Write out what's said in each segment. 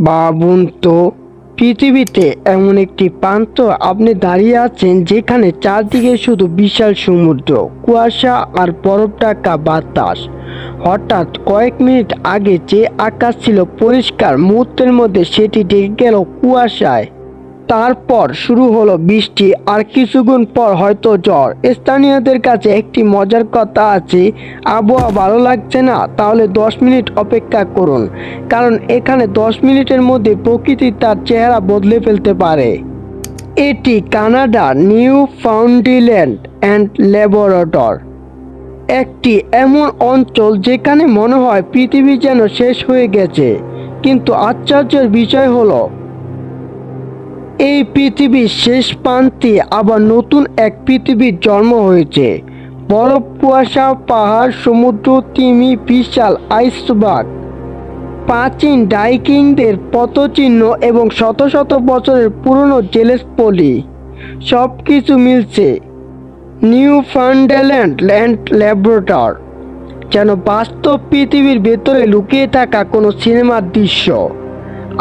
ভাবুন তো, পৃথিবীতে এমন একটি প্রান্ত আপনি দাঁড়িয়ে আছেন যেখানে চারদিকে শুধু বিশাল সমুদ্র, কুয়াশা আর বরফ ঢাকা বাতাস। হঠাৎ কয়েক মিনিট আগে যে আকাশ ছিল পরিষ্কার, মুহূর্তের মধ্যে সেটি ঢেকে গেল কুয়াশায়। তারপর শুরু হলো বৃষ্টি, আর কিছুক্ষণ পর হয়তো ঝড়। স্থানীয়দের কাছে একটি মজার কথা আছে, আবহাওয়া ভালো লাগছে না, তাহলে 10 মিনিট অপেক্ষা করুন, কারণ এখানে 10 মিনিটের মধ্যে প্রকৃতি তার চেহারা বদলে ফেলতে পারে। এটি কানাডার নিউ ফাউন্ডল্যান্ড অ্যান্ড ল্যাব্রাডর, একটি এমন অঞ্চল যেখানে মনে হয় পৃথিবী যেন শেষ হয়ে গেছে। কিন্তু আশ্চর্যের বিষয় হলো, এই পৃথিবীর শেষ প্রান্তে আবার নতুন এক পৃথিবীর জন্ম হয়েছে। বরফ, কুয়াশা, পাহাড়, সমুদ্র, তিমি, বিশাল আইসবার্গ, প্রাচীন ডাইকিংদের পদচিহ্ন এবং শত শত বছরের পুরনো জেলেস পলি, সব কিছু মিলছে নিউ ফাউন্ডল্যান্ড অ্যান্ড ল্যাব্রাডর, যেন বাস্তব পৃথিবীর ভেতরে লুকিয়ে থাকা কোনো সিনেমার দৃশ্য।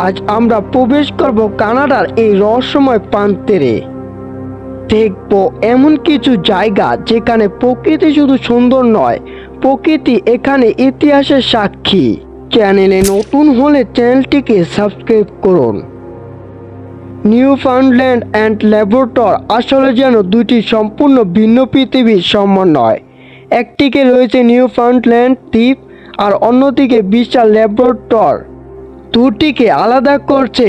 আজ আমরা প্রবেশ করব কানাডার এই রহস্যময় প্রান্তরে। দেখব এমন কিছু জায়গা যেখানে প্রকৃতি শুধু সুন্দর নয়, প্রকৃতি এখানে ইতিহাসের সাক্ষী। চ্যানেলে নতুন হলে চ্যানেলটিকে সাবস্ক্রাইব করুন। নিউ ফাউন্ডল্যান্ড অ্যান্ড ল্যাব্রাডর আসলে যেন দুটি সম্পূর্ণ ভিন্ন পৃথিবীর সমন্বয়। একদিকে রয়েছে নিউ ফাউন্ডল্যান্ড দ্বীপ আর অন্যদিকে বিশাল ল্যাব্রাডর। দুটিকে আলাদা করছে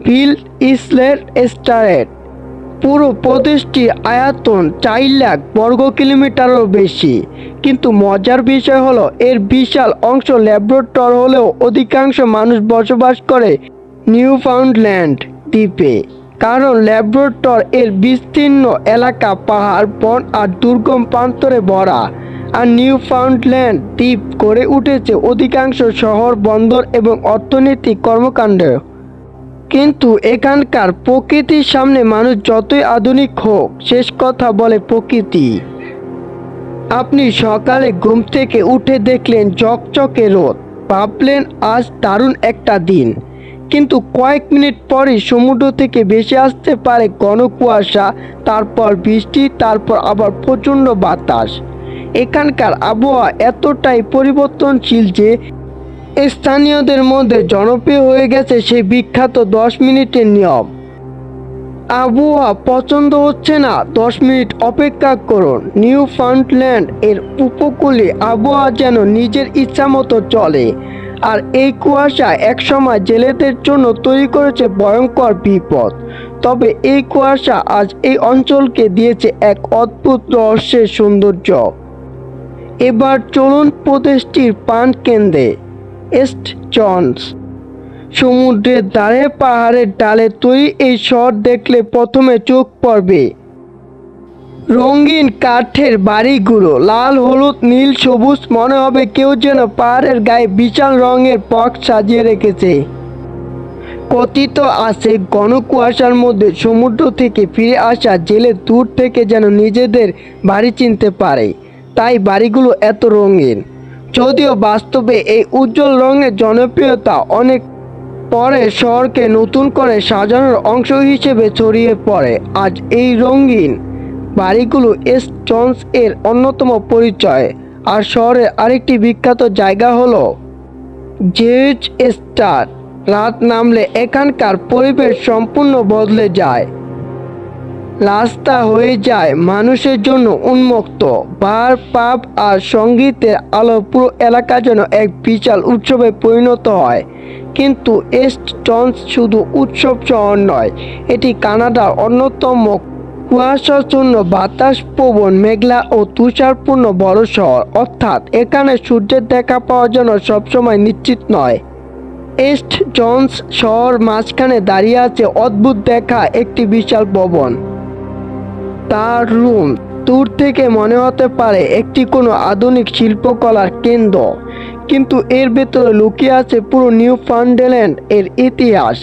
বিল ইসলের স্টারেট। পুরো প্রদেশটির আয়তন 4 লাখ বর্গ কিলোমিটারও বেশি, কিন্তু মজার বিষয় হলো এর বিশাল অংশ ল্যাব্রাডর হলেও অধিকাংশ মানুষ বসবাস করে নিউ ফাউন্ডল্যান্ড দ্বীপে, কারণ ল্যাব্রাডর এর বিস্তীর্ণ এলাকা পাহাড়, বন আর দুর্গম প্রান্তরে ভরা, আর নিউ ফাউন্ডল্যান্ড দ্বীপ গড়ে উঠেছে অধিকাংশ শহর, বন্দর এবং অর্থনৈতিক কর্মকাণ্ড। কিন্তু এখানকার প্রকৃতির সামনে মানুষ যতই আধুনিক হোক, শেষ কথা বলে প্রকৃতি। আপনি সকালে ঘুম থেকে উঠে দেখলেন ঝকঝকে রোদ, ভাবলেন আজ দারুণ একটা দিন, কিন্তু কয়েক মিনিট পরেই সমুদ্র থেকে ভেসে আসতে পারে ঘন কুয়াশা, তারপর বৃষ্টি, তারপর আবার প্রচণ্ড বাতাস। এখানকার আবহাওয়া এতটাই পরিবর্তনশীল যে স্থানীয়দের মধ্যে জনপ্রিয় হয়ে গেছে সেই বিখ্যাত 10 মিনিটের নিয়ম। আবহাওয়া পছন্দ হচ্ছে না, 10 মিনিট অপেক্ষা করুন। নিউ ফাউন্ডল্যান্ড এর উপকূলে আবহাওয়া যেন নিজের ইচ্ছা মতো চলে, আর এই কুয়াশা একসময় জেলেদের জন্য তৈরি করেছে ভয়ঙ্কর বিপদ। তবে এই কুয়াশা আজ এই অঞ্চলকে দিয়েছে এক অদ্ভুত রহস্যের সৌন্দর্য। এবার চলুন প্রদেশটির প্রাণকেন্দ্রে, সেন্ট জনস। সমুদ্রের ধারে পাহাড়ের ডালে তৈরি এই শহর দেখলে প্রথমে চোখ পড়বে রঙিন কাঠের বাড়িগুলো, লাল, হলুদ, নীল, সবুজ, মনে হবে কেউ যেন পাহাড়ের গায়ে বিশাল রঙের বক্স সাজিয়ে রেখেছে। কথিত আছে ঘন কুয়াশার মধ্যে সমুদ্র থেকে ফিরে আসা জেলে দূর থেকে যেন নিজেদের বাড়ি চিনতে পারে, তাই বাড়িগুলো এত রঙিন। যদিও বাস্তবে এই উজ্জ্বল রঙের জনপ্রিয়তা অনেক পরে শহরকে নতুন করে সাজানোর অংশ হিসেবে ছড়িয়ে পড়ে। আজ এই রঙিন বাড়িগুলো সেন্ট জনস এর অন্যতম পরিচয়। আর শহরের আরেকটি বিখ্যাত জায়গা হলো জেজ স্টার। রাত নামলে এখানকার পরিবেশ সম্পূর্ণ বদলে যায়, রাস্তা হয়ে যায় মানুষের জন্য উন্মুক্ত, বার, পাব আর সঙ্গীতের আলো, পুরো এলাকা যেন এক বিশাল উৎসবে পরিণত হয়। কিন্তু সেন্ট জনস শুধু উৎসব শহর নয়, এটি কানাডার অন্যতম কুয়াশাচ্ছন্ন, বাতাস প্রবণ, মেঘলা ও তুষারপূর্ণ বড় শহর। অর্থাৎ এখানে সূর্যের দেখা পাওয়া যেন সবসময় নিশ্চিত নয়। সেন্ট জনস শহর মাঝখানে দাঁড়িয়ে আছে অদ্ভুত দেখা একটি বিশাল ভবন, তার রুম। দূর থেকে মনে হতে পারে একটি কোনো আধুনিক শিল্পকলার কেন্দ্র, কিন্তু এর ভেতরে লুকিয়ে আছে পুরো নিউ ফাউন্ডল্যান্ড এর ইতিহাস।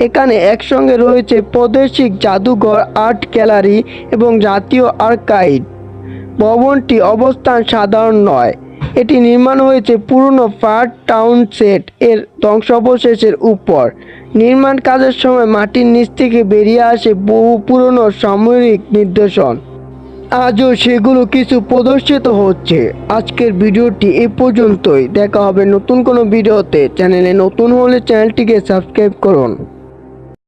এখানে একসঙ্গে রয়েছে প্রাদেশিক জাদুঘর, আর্ট গ্যালারি এবং জাতীয় আর্কাইভ। ভবনটি অবস্থান সাধারণ নয়, এটি নির্মাণ হয়েছে পুরনো ফার টাউন সেট এর ধ্বংসাবশেষের উপর। নির্মাণ কাজের সময় মাটির নিচ থেকে বেরিয়ে আসে বহু পুরনো সামরিক নিদর্শন। আজও সেগুলো কিছু প্রদর্শিত হচ্ছে। আজকের ভিডিওটি এ পর্যন্তই। দেখা হবে নতুন কোনো ভিডিওতে। চ্যানেলে নতুন হলে চ্যানেলটিকে সাবস্ক্রাইব করুন।